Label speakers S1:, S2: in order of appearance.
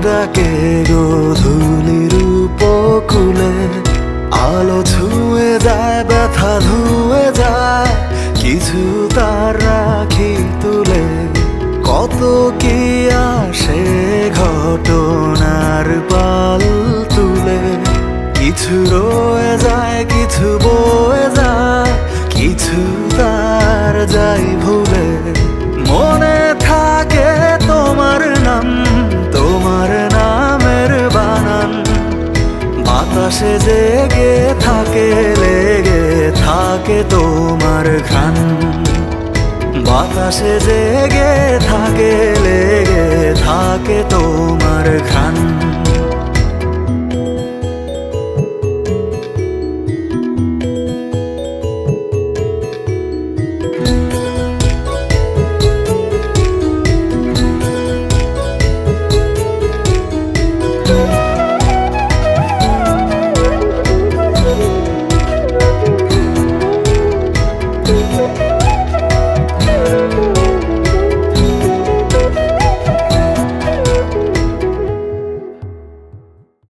S1: ডাকে গোধূলির উপকূলে, আলো ছুঁয়ে যায় ব্যথা ধুয়ে যায়, কিছু তার রাখি তুলে। কত কি আসে ঘটনার পাল তুলে, কিছু রয়ে যায় কিছু বয়ে যায়, কিছু তার যাই ভুলে। মনে থাকে তোমার নাম, তোমার নামের বানান, বাতাসে জেগে থাকে লেগে থাকে তোমার ঘ্রাণ। বাতাসে জেগে থাকে লেগে থাকে তোমার ঘ্রাণ।